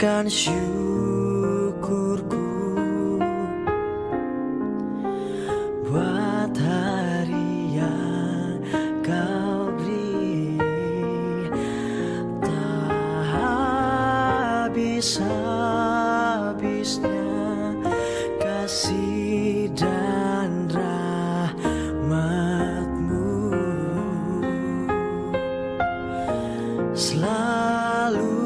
panjatkan syukurku buat hari yang kau beri. Tak habis-habisnya kasih dan rahmat-Mu, selalu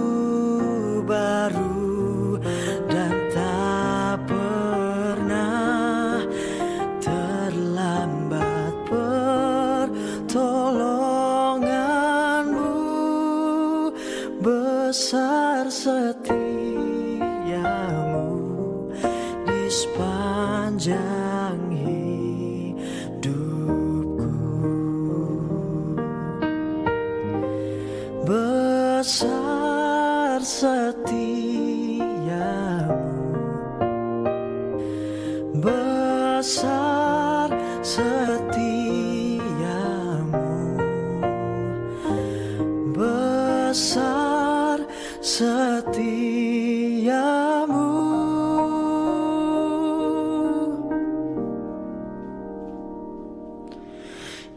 baru dan tak pernah terlambat pertolongan-Mu. Besar setiamu di sepanjang hidupku. Besar setiamu, besar setiamu, besar setiamu.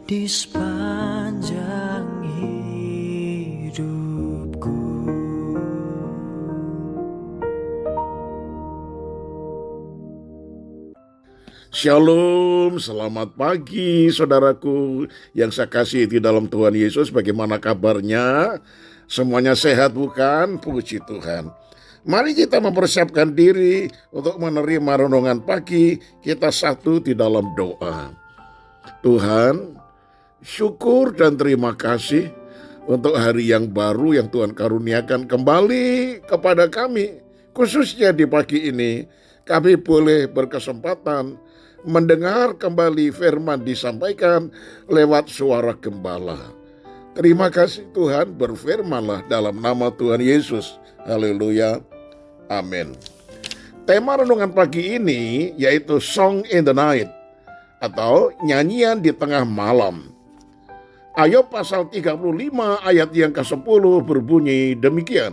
Di sepanjang hidupku. Shalom, selamat pagi saudaraku yang saya kasih di dalam Tuhan Yesus. Bagaimana kabarnya? Semuanya sehat bukan? Puji Tuhan. Mari kita mempersiapkan diri untuk menerima renungan pagi. Kita satu di dalam doa. Tuhan, syukur dan terima kasih untuk hari yang baru yang Tuhan karuniakan kembali kepada kami. Khususnya di pagi ini, kami boleh berkesempatan mendengar kembali firman disampaikan lewat suara gembala. Terima kasih Tuhan, berfirmanlah dalam nama Tuhan Yesus. Haleluya. Amin. Tema renungan pagi ini yaitu Song in the Night atau nyanyian di tengah malam. Ayub pasal 35 ayat yang ke-10 berbunyi demikian.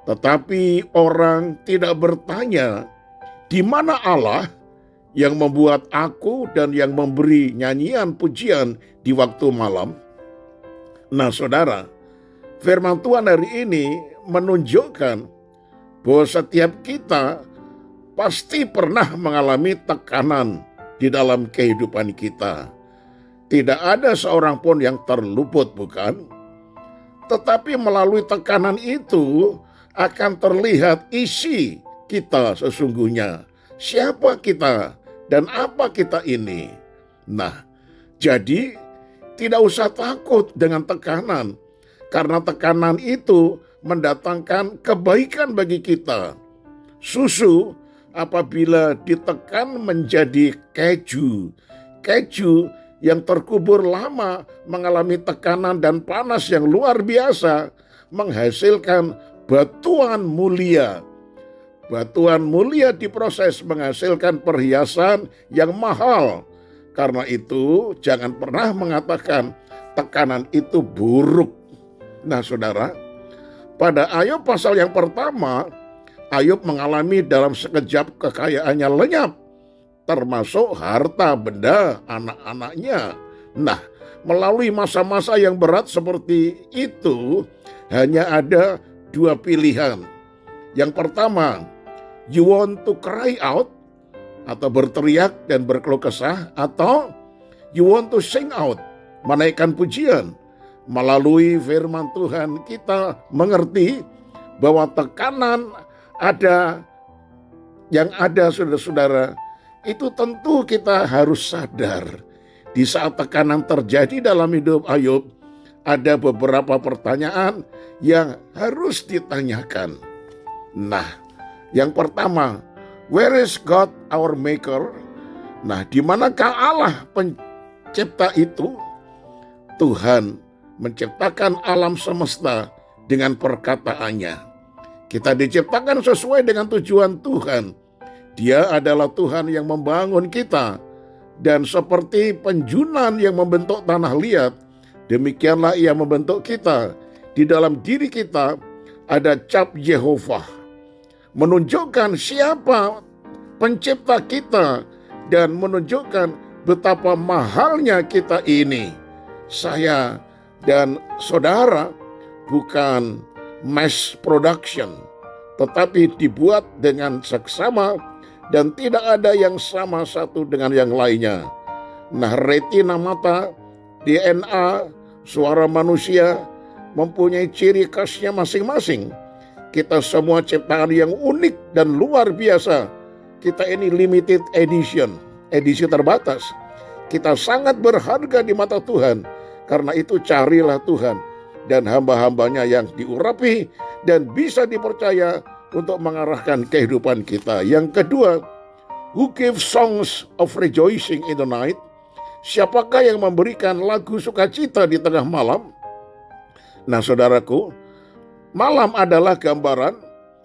Tetapi orang tidak bertanya, di mana Allah yang membuat aku dan yang memberi nyanyian pujian di waktu malam? Nah saudara, firman Tuhan hari ini menunjukkan bahwa setiap kita pasti pernah mengalami tekanan di dalam kehidupan kita. Tidak ada seorang pun yang terluput, bukan? Tetapi melalui tekanan itu akan terlihat isi kita sesungguhnya. Siapa kita dan apa kita ini? Nah, jadi tidak usah takut dengan tekanan, karena tekanan itu mendatangkan kebaikan bagi kita. Susu apabila ditekan menjadi keju yang terkubur lama mengalami tekanan dan panas yang luar biasa, menghasilkan batuan mulia. Batuan mulia diproses menghasilkan perhiasan yang mahal. Karena itu jangan pernah mengatakan tekanan itu buruk. Nah saudara, pada Ayub pasal yang pertama, Ayub mengalami dalam sekejap kekayaannya lenyap, termasuk harta benda anak-anaknya. Nah, melalui masa-masa yang berat seperti itu, hanya ada dua pilihan. Yang pertama, you want to cry out, atau berteriak dan berkeluh kesah, atau you want to sing out, menaikkan pujian. Melalui firman Tuhan kita mengerti bahwa tekanan yang ada saudara-saudara, itu tentu kita harus sadar. Di saat tekanan terjadi dalam hidup Ayub, ada beberapa pertanyaan yang harus ditanyakan. Nah, yang pertama, where is God our maker? Nah, di manakah Allah pencipta itu? Tuhan menciptakan alam semesta dengan perkataannya. Kita diciptakan sesuai dengan tujuan Tuhan. Dia adalah Tuhan yang membangun kita. Dan seperti penjunan yang membentuk tanah liat, demikianlah Ia membentuk kita. Di dalam diri kita ada cap Yehovah. menunjukkan siapa pencipta kita dan menunjukkan betapa mahalnya kita ini. Saya dan saudara bukan mass production, tetapi dibuat dengan seksama dan tidak ada yang sama satu dengan yang lainnya. Nah, retina mata, DNA, suara manusia mempunyai ciri khasnya masing-masing. Kita semua ciptaan yang unik dan luar biasa. Kita ini limited edition, edisi terbatas. Kita sangat berharga di mata Tuhan. Karena itu carilah Tuhan dan hamba-hambanya yang diurapi dan bisa dipercaya untuk mengarahkan kehidupan kita. Yang kedua, who gives songs of rejoicing in the night? Siapakah yang memberikan lagu sukacita di tengah malam? Nah, saudaraku, malam adalah gambaran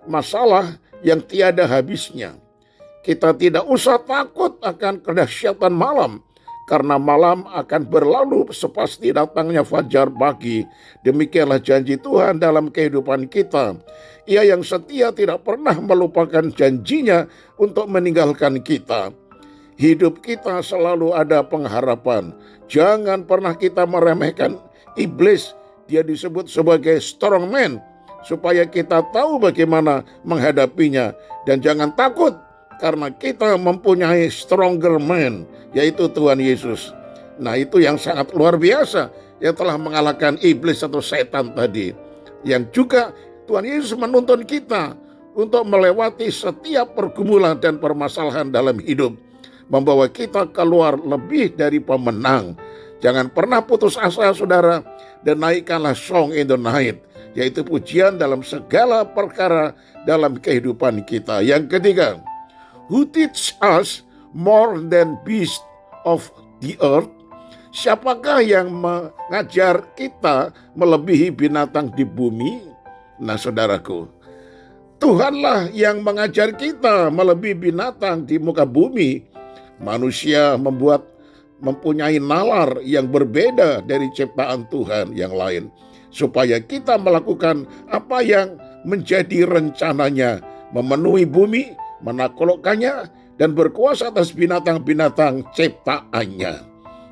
masalah yang tiada habisnya. Kita tidak usah takut akan kedahsyatan malam, karena malam akan berlalu sepasti datangnya fajar pagi. Demikianlah janji Tuhan dalam kehidupan kita. Ia yang setia tidak pernah melupakan janjinya untuk meninggalkan kita. Hidup kita selalu ada pengharapan. Jangan pernah kita meremehkan iblis. Dia disebut sebagai strong man, supaya kita tahu bagaimana menghadapinya. Dan jangan takut, karena kita mempunyai stronger man, yaitu Tuhan Yesus. Nah, itu yang sangat luar biasa, yang telah mengalahkan iblis atau setan tadi. Yang juga Tuhan Yesus menuntun kita untuk melewati setiap pergumulan dan permasalahan dalam hidup, membawa kita keluar lebih dari pemenang. Jangan pernah putus asa, saudara, dan naikkanlah song in the night, yaitu pujian dalam segala perkara dalam kehidupan kita. Yang ketiga, who teach us more than beasts of the earth? Siapakah yang mengajar kita melebihi binatang di bumi? Nah, saudaraku, Tuhanlah yang mengajar kita melebihi binatang di muka bumi. Manusia mempunyai nalar yang berbeda dari ciptaan Tuhan yang lain, supaya kita melakukan apa yang menjadi rencananya, memenuhi bumi, menaklukkannya, dan berkuasa atas binatang-binatang ciptaannya.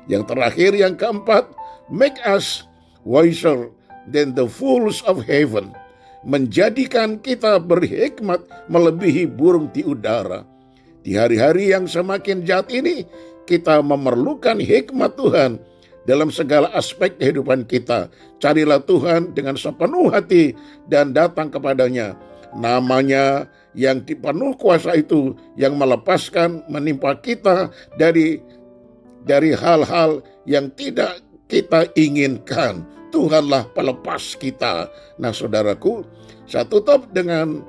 Yang terakhir, yang keempat, make us wiser than the fools of heaven. Menjadikan kita berhikmat melebihi burung di udara. Di hari-hari yang semakin jahat ini, kita memerlukan hikmat Tuhan dalam segala aspek kehidupan kita. Carilah Tuhan dengan sepenuh hati dan datang kepadanya. Namanya yang dipenuh kuasa itu yang melepaskan, menimpa kita dari hal-hal yang tidak kita inginkan. Tuhanlah pelepas kita. Nah, saudaraku, saya tutup dengan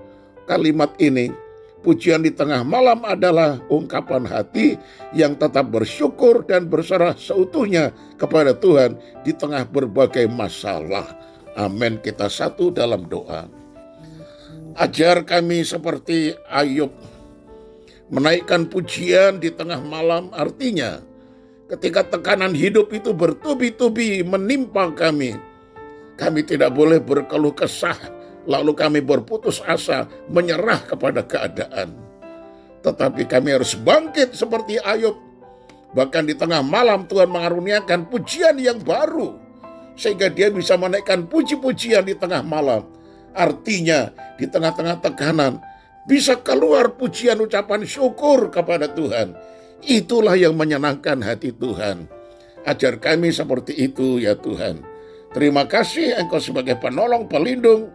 kalimat ini. Pujian di tengah malam adalah ungkapan hati yang tetap bersyukur dan berserah seutuhnya kepada Tuhan di tengah berbagai masalah. Amin. Kita satu dalam doa. Ajar kami seperti Ayub, menaikkan pujian di tengah malam, artinya ketika tekanan hidup itu bertubi-tubi menimpa kami, kami tidak boleh berkeluh kesah, lalu kami berputus asa, menyerah kepada keadaan. Tetapi kami harus bangkit seperti Ayub. Bahkan di tengah malam Tuhan mengaruniakan pujian yang baru, sehingga dia bisa menaikkan puji-pujian di tengah malam. Artinya di tengah-tengah tekanan bisa keluar pujian ucapan syukur kepada Tuhan. Itulah yang menyenangkan hati Tuhan. Ajar kami seperti itu ya Tuhan. Terima kasih Engkau sebagai penolong, pelindung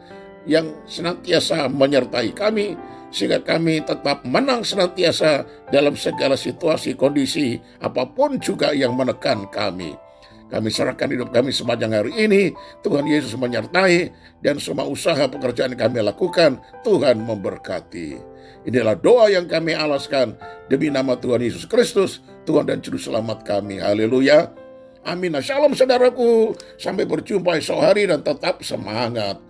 yang senantiasa menyertai kami, sehingga kami tetap menang senantiasa dalam segala situasi, kondisi, apapun juga yang menekan kami. Kami serahkan hidup kami sepanjang hari ini. Tuhan Yesus menyertai, dan semua usaha pekerjaan kami lakukan, Tuhan memberkati. Inilah doa yang kami alaskan demi nama Tuhan Yesus Kristus, Tuhan dan Juru Selamat kami. Haleluya. Amin. Shalom saudaraku. Sampai berjumpa esok hari dan tetap semangat.